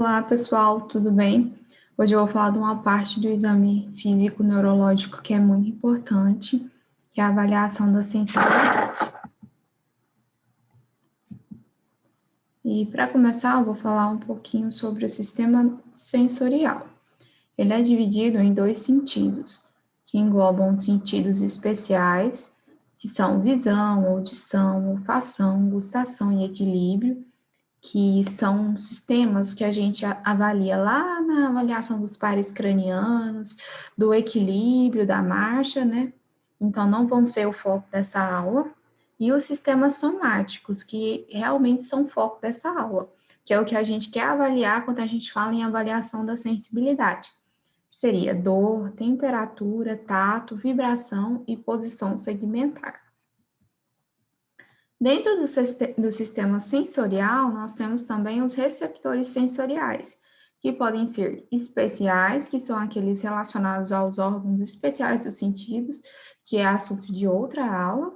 Olá, pessoal, tudo bem? Hoje eu vou falar de uma parte do exame físico-neurológico que é muito importante, que é a avaliação da sensibilidade. E para começar, eu vou falar um pouquinho sobre o sistema sensorial. Ele é dividido em dois sentidos, que englobam sentidos especiais, que são visão, audição, olfação, gustação e equilíbrio, que são sistemas que a gente avalia lá na avaliação dos pares cranianos, do equilíbrio, da marcha, né? Então, não vão ser o foco dessa aula. E os sistemas somáticos, que realmente são o foco dessa aula, que é o que a gente quer avaliar quando a gente fala em avaliação da sensibilidade. Seria dor, temperatura, tato, vibração e posição segmentar. Dentro do sistema sensorial, nós temos também os receptores sensoriais, que podem ser especiais, que são aqueles relacionados aos órgãos especiais dos sentidos, que é assunto de outra aula,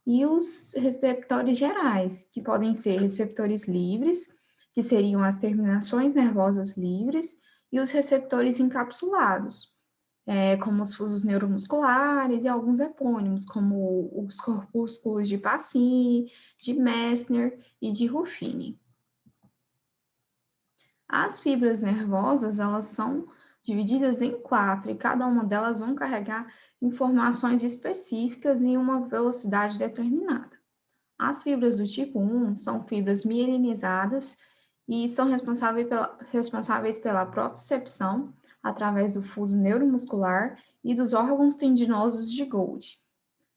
e os receptores gerais, que podem ser receptores livres, que seriam as terminações nervosas livres, e os receptores encapsulados, como os fusos neuromusculares e alguns epônimos, como os corpúsculos de Pacini, de Messner e de Ruffini. As fibras nervosas, elas são divididas em 4 e cada uma delas vão carregar informações específicas em uma velocidade determinada. As fibras do tipo 1 são fibras mielinizadas e são responsáveis pela propriocepção através do fuso neuromuscular e dos órgãos tendinosos de Golgi.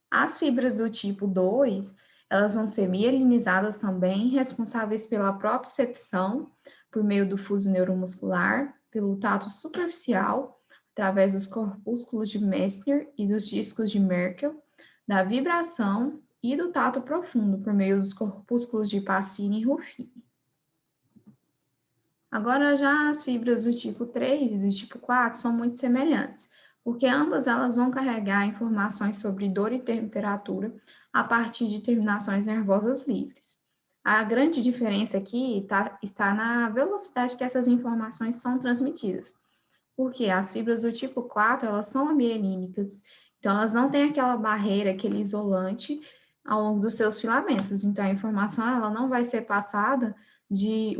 As fibras do tipo 2, elas vão ser mielinizadas também, responsáveis pela propriocepção por meio do fuso neuromuscular, pelo tato superficial, através dos corpúsculos de Messner e dos discos de Merkel, da vibração e do tato profundo por meio dos corpúsculos de Pacini e Ruffini. Agora, já as fibras do tipo 3 e do tipo 4 são muito semelhantes, porque ambas elas vão carregar informações sobre dor e temperatura a partir de terminações nervosas livres. A grande diferença aqui está na velocidade que essas informações são transmitidas, porque as fibras do tipo 4, elas são amielínicas, então elas não têm aquela barreira, aquele isolante ao longo dos seus filamentos, então a informação ela não vai ser passada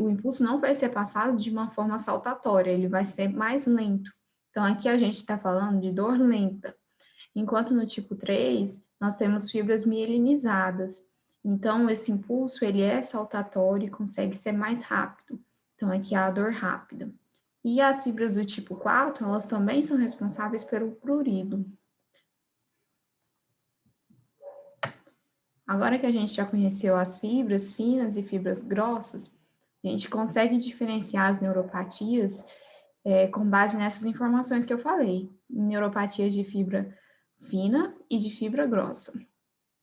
o impulso não vai ser passado de uma forma saltatória, ele vai ser mais lento. Então, aqui a gente está falando de dor lenta, enquanto no tipo 3, nós temos fibras mielinizadas. Então, esse impulso, ele é saltatório e consegue ser mais rápido. Então, aqui é a dor rápida. E as fibras do tipo 4, elas também são responsáveis pelo prurido. Agora que a gente já conheceu as fibras finas e fibras grossas, a gente consegue diferenciar as neuropatias com base nessas informações que eu falei, neuropatias de fibra fina e de fibra grossa.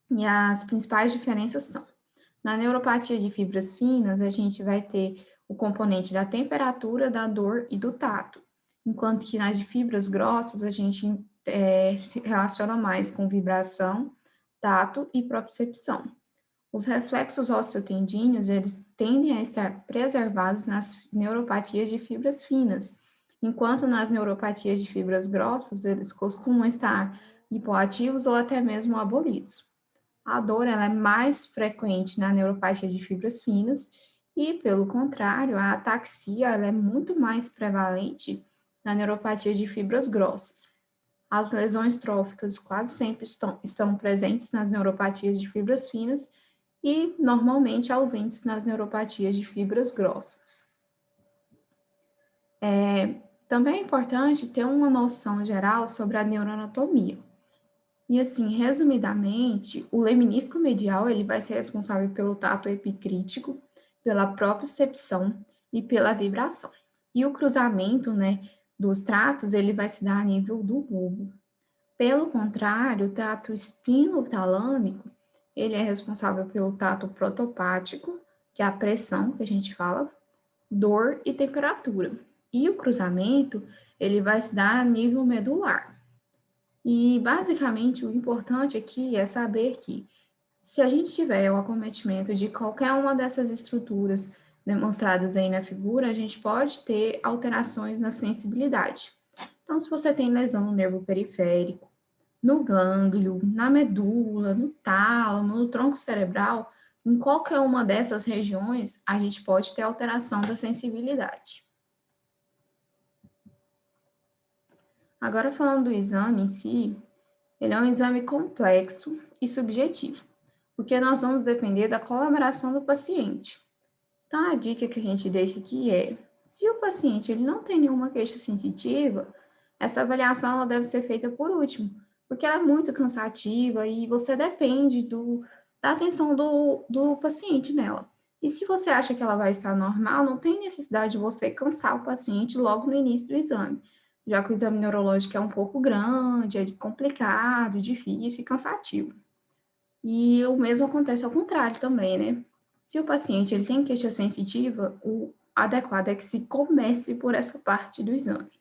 E as principais diferenças são: na neuropatia de fibras finas, a gente vai ter o componente da temperatura, da dor e do tato, enquanto que nas de fibras grossas, a gente se relaciona mais com vibração, tato e propriocepção. Os reflexos osteotendíneos, eles tendem a estar preservados nas neuropatias de fibras finas, enquanto nas neuropatias de fibras grossas, eles costumam estar hipoativos ou até mesmo abolidos. A dor ela é mais frequente na neuropatia de fibras finas e, pelo contrário, a ataxia ela é muito mais prevalente na neuropatia de fibras grossas. As lesões tróficas quase sempre estão presentes nas neuropatias de fibras finas e normalmente ausentes nas neuropatias de fibras grossas. Também é importante ter uma noção geral sobre a neuroanatomia. E assim, resumidamente, o leminisco medial ele vai ser responsável pelo tato epicrítico, pela propriocepção e pela vibração. E o cruzamento, né, dos tratos, ele vai se dar a nível do bulbo. Pelo contrário, o tato espinotalâmico, ele é responsável pelo tato protopático, que é a pressão que a gente fala, dor e temperatura. E o cruzamento, ele vai se dar a nível medular. E, basicamente, o importante aqui é saber que, se a gente tiver o acometimento de qualquer uma dessas estruturas demonstradas aí na figura, a gente pode ter alterações na sensibilidade. Então, se você tem lesão no nervo periférico, no gânglio, na medula, no tálamo, no tronco cerebral, em qualquer uma dessas regiões, a gente pode ter alteração da sensibilidade. Agora, falando do exame em si, ele é um exame complexo e subjetivo, porque nós vamos depender da colaboração do paciente. Então, a dica que a gente deixa aqui é, se o paciente ele não tem nenhuma queixa sensitiva, essa avaliação ela deve ser feita por último, porque ela é muito cansativa e você depende da atenção do paciente nela. E se você acha que ela vai estar normal, não tem necessidade de você cansar o paciente logo no início do exame, já que o exame neurológico é um pouco grande, é complicado, difícil e cansativo. E o mesmo acontece ao contrário também, né? Se o paciente ele tem queixa sensitiva, o adequado é que se comece por essa parte do exame,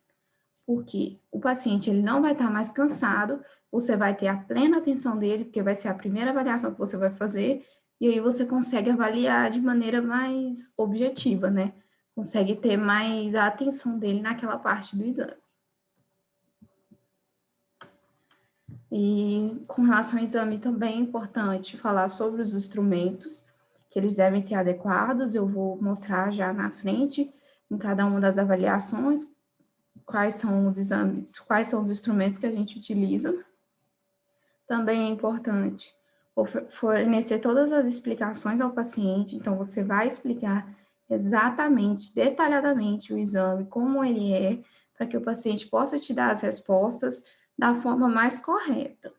porque o paciente ele não vai estar mais cansado, você vai ter a plena atenção dele, porque vai ser a primeira avaliação que você vai fazer, e aí você consegue avaliar de maneira mais objetiva, né? Consegue ter mais a atenção dele naquela parte do exame. E com relação ao exame também é importante falar sobre os instrumentos, que eles devem ser adequados. Eu vou mostrar já na frente, em cada uma das avaliações, quais são os exames, quais são os instrumentos que a gente utiliza. Também é importante fornecer todas as explicações ao paciente, então você vai explicar exatamente, detalhadamente o exame, como ele é, para que o paciente possa te dar as respostas da forma mais correta.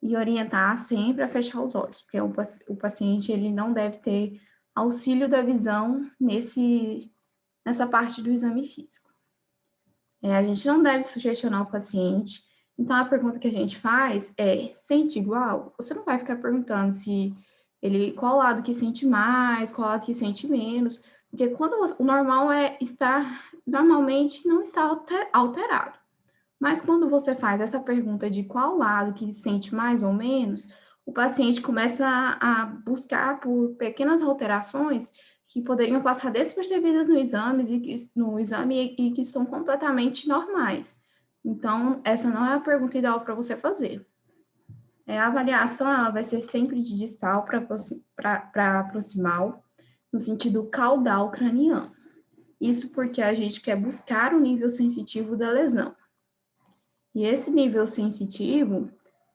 E orientar sempre a fechar os olhos, porque o paciente ele não deve ter auxílio da visão nessa parte do exame físico. A gente não deve sugestionar o paciente. Então, a pergunta que a gente faz é, sente igual? Você não vai ficar perguntando qual lado que sente mais, qual lado que sente menos, porque o normal normalmente não está alterado. Mas quando você faz essa pergunta de qual lado que sente mais ou menos, o paciente começa a buscar por pequenas alterações que poderiam passar despercebidas no exame e que são completamente normais. Então, essa não é a pergunta ideal para você fazer. A avaliação ela vai ser sempre de distal para proximal, no sentido caudal craniano. Isso porque a gente quer buscar o nível sensitivo da lesão. E esse nível sensitivo,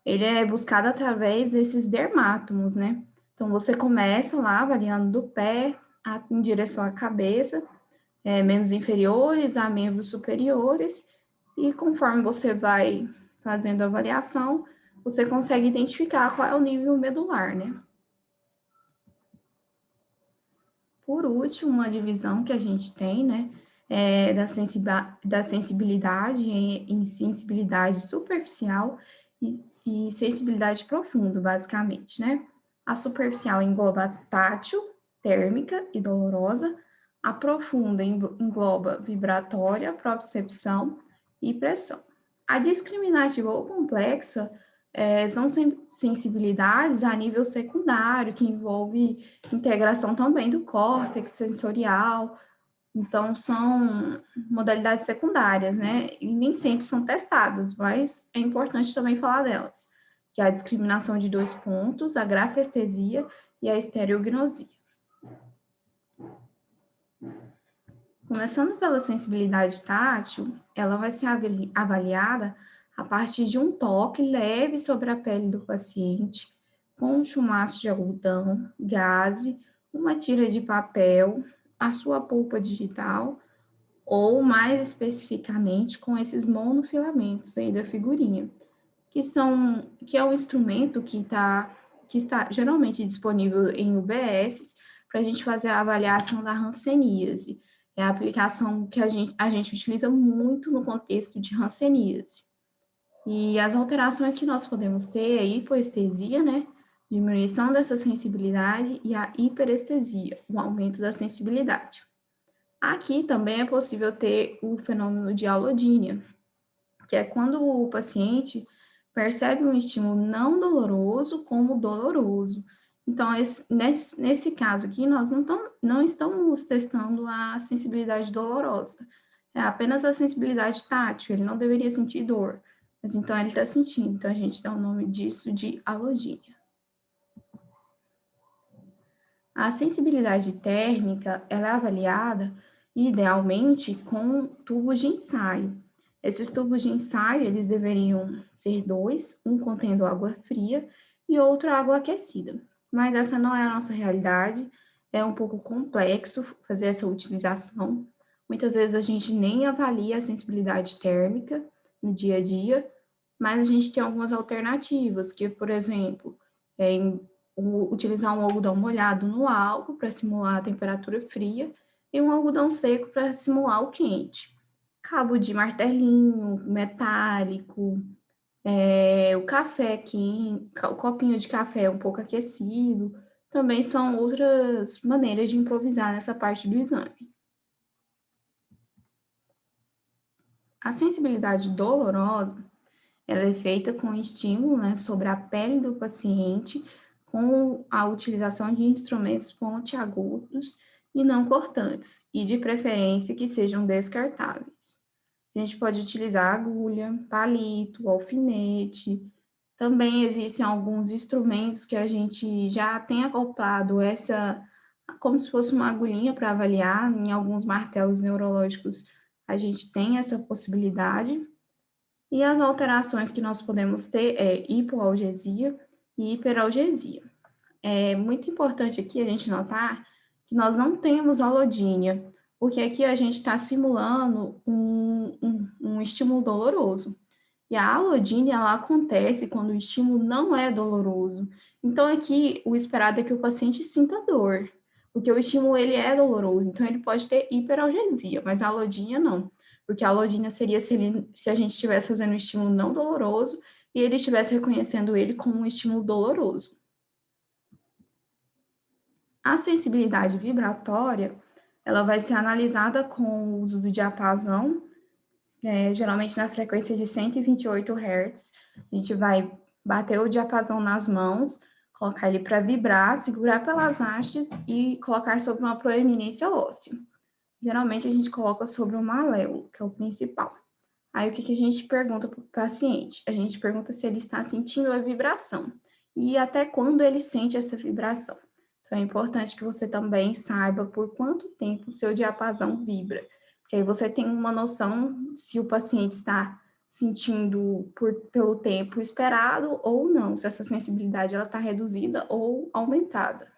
ele é buscado através desses dermátomos, né? Então, você começa lá avaliando do pé em direção à cabeça, membros inferiores a membros superiores, e conforme você vai fazendo a avaliação, você consegue identificar qual é o nível medular, né? Por último, uma divisão que a gente tem, né, da sensibilidade em sensibilidade superficial e sensibilidade profunda, basicamente, né? A superficial engloba tátil, térmica e dolorosa, a profunda engloba vibratória, propriocepção e pressão. A discriminativa ou complexa são sensibilidades a nível secundário, que envolve integração também do córtex sensorial. Então, são modalidades secundárias, né? E nem sempre são testadas, mas é importante também falar delas, que é a discriminação de 2 pontos, a grafestesia e a estereognosia. Começando pela sensibilidade tátil, ela vai ser avaliada a partir de um toque leve sobre a pele do paciente, com um chumaço de algodão, gaze, uma tira de papel, a sua polpa digital, ou mais especificamente com esses monofilamentos aí da figurinha, que é um instrumento que está geralmente disponível em UBS para a gente fazer a avaliação da hanseníase. É a aplicação que a gente utiliza muito no contexto de hanseníase. E as alterações que nós podemos ter é a hipoestesia, né? Diminuição dessa sensibilidade e a hiperestesia, o aumento da sensibilidade. Aqui também é possível ter o fenômeno de alodínia, que é quando o paciente percebe um estímulo não doloroso como doloroso. Então, nesse caso aqui, nós não estamos testando a sensibilidade dolorosa, é apenas a sensibilidade tátil, ele não deveria sentir dor, mas então ele está sentindo, então a gente dá o nome disso de alogínia. A sensibilidade térmica, ela é avaliada, idealmente, com tubos de ensaio. Esses tubos de ensaio, eles deveriam ser dois, um contendo água fria e outro água aquecida. Mas essa não é a nossa realidade, é um pouco complexo fazer essa utilização. Muitas vezes a gente nem avalia a sensibilidade térmica no dia a dia, mas a gente tem algumas alternativas, que, por exemplo, em utilizar um algodão molhado no álcool para simular a temperatura fria e um algodão seco para simular o quente. Cabo de martelinho metálico, o café quente, o copinho de café um pouco aquecido, também são outras maneiras de improvisar nessa parte do exame. A sensibilidade dolorosa, ela é feita com estímulo, né, sobre a pele do paciente, com a utilização de instrumentos pontiagudos e não cortantes, e de preferência que sejam descartáveis. A gente pode utilizar agulha, palito, alfinete. Também existem alguns instrumentos que a gente já tem acoplado como se fosse uma agulhinha para avaliar. Em alguns martelos neurológicos, a gente tem essa possibilidade. E as alterações que nós podemos ter é hipoalgesia e hiperalgesia. É muito importante aqui a gente notar que nós não temos alodínia, porque aqui a gente está simulando um estímulo doloroso. E a alodínia, ela acontece quando o estímulo não é doloroso. Então, aqui, o esperado é que o paciente sinta dor, porque o estímulo, ele é doloroso. Então, ele pode ter hiperalgesia, mas a alodínia não. Porque a alodínia seria se a gente estivesse fazendo um estímulo não doloroso e ele estivesse reconhecendo ele como um estímulo doloroso. A sensibilidade vibratória, ela vai ser analisada com o uso do diapasão, geralmente na frequência de 128 Hz. A gente vai bater o diapasão nas mãos, colocar ele para vibrar, segurar pelas hastes e colocar sobre uma proeminência óssea. Geralmente a gente coloca sobre o maléolo, que é o principal. Aí o que a gente pergunta para o paciente? A gente pergunta se ele está sentindo a vibração e até quando ele sente essa vibração. Então é importante que você também saiba por quanto tempo o seu diapasão vibra, porque aí você tem uma noção se o paciente está sentindo pelo tempo esperado ou não, se essa sensibilidade ela está reduzida ou aumentada.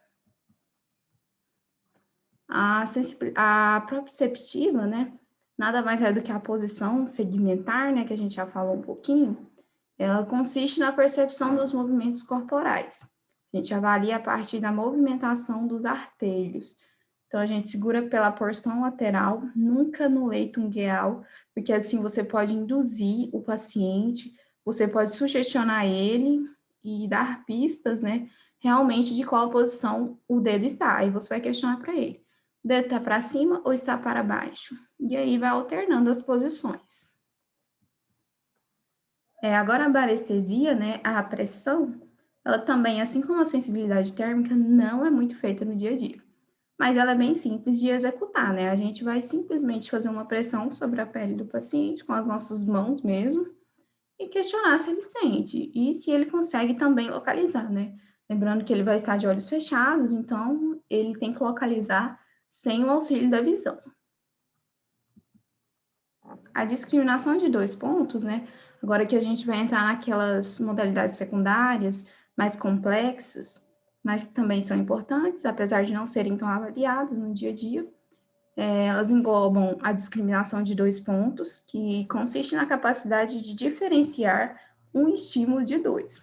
A proprioceptiva, né, nada mais é do que a posição segmentar, né, que a gente já falou um pouquinho, ela consiste na percepção dos movimentos corporais. A gente avalia a partir da movimentação dos artelhos. Então, a gente segura pela porção lateral, nunca no leito ungueal, porque assim você pode induzir o paciente, você pode sugestionar ele e dar pistas, né, realmente de qual posição o dedo está. Aí você vai questionar para ele: o dedo está para cima ou está para baixo? E aí vai alternando as posições. Agora a barestesia, né, a pressão, ela também, assim como a sensibilidade térmica, não é muito feita no dia a dia. Mas ela é bem simples de executar, né? A gente vai simplesmente fazer uma pressão sobre a pele do paciente com as nossas mãos mesmo e questionar se ele sente e se ele consegue também localizar, né? Lembrando que ele vai estar de olhos fechados, então ele tem que localizar sem o auxílio da visão. A discriminação de 2 pontos, né? Agora que a gente vai entrar naquelas modalidades secundárias mais complexas, mas que também são importantes, apesar de não serem tão avaliadas no dia a dia. Elas englobam a discriminação de 2 pontos, que consiste na capacidade de diferenciar um estímulo de dois.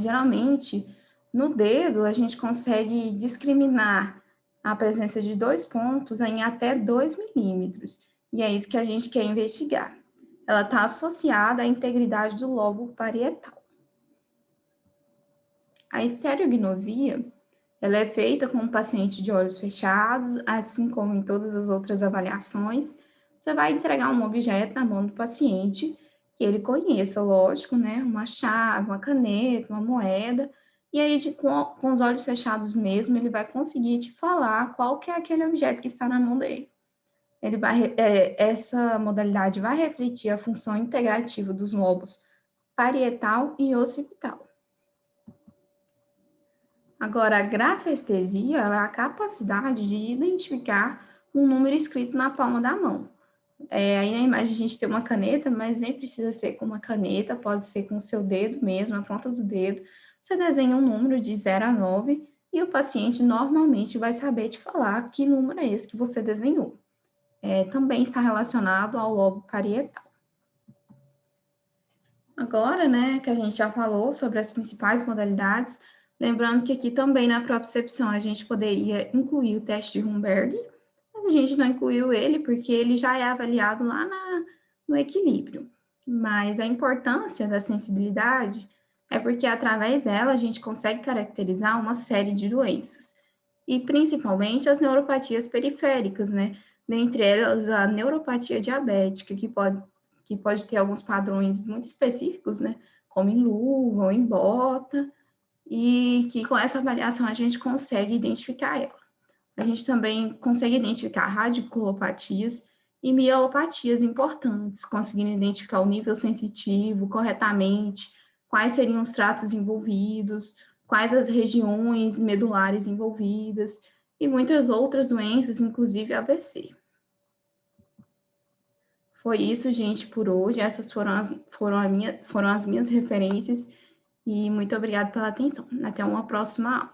Geralmente, no dedo, a gente consegue discriminar a presença de 2 pontos em até 2 milímetros, e é isso que a gente quer investigar. Ela está associada à integridade do lobo parietal. A estereognosia, ela é feita com o paciente de olhos fechados, assim como em todas as outras avaliações. Você vai entregar um objeto na mão do paciente que ele conheça, lógico, né? Uma chave, uma caneta, uma moeda, e aí com os olhos fechados mesmo, ele vai conseguir te falar qual que é aquele objeto que está na mão dele. Essa modalidade vai refletir a função integrativa dos lobos parietal e occipital. Agora, a grafestesia é a capacidade de identificar um número escrito na palma da mão. Aí na imagem a gente tem uma caneta, mas nem precisa ser com uma caneta, pode ser com o seu dedo mesmo, a ponta do dedo. Você desenha um número de 0 a 9 e o paciente normalmente vai saber te falar que número é esse que você desenhou. Também está relacionado ao lobo parietal. Agora, né, que a gente já falou sobre as principais modalidades, lembrando que aqui também na propriocepção a gente poderia incluir o teste de Humberg, mas a gente não incluiu ele porque ele já é avaliado lá no equilíbrio. Mas a importância da sensibilidade é porque através dela a gente consegue caracterizar uma série de doenças, e principalmente as neuropatias periféricas, né? Dentre elas a neuropatia diabética, que pode ter alguns padrões muito específicos, né? Como em luva ou em bota, e que com essa avaliação a gente consegue identificar ela. A gente também consegue identificar radiculopatias e mielopatias importantes, conseguindo identificar o nível sensitivo corretamente, quais seriam os tratos envolvidos, quais as regiões medulares envolvidas, e muitas outras doenças, inclusive AVC. Foi isso, gente, por hoje. Essas foram as minhas referências, e muito obrigada pela atenção. Até uma próxima aula.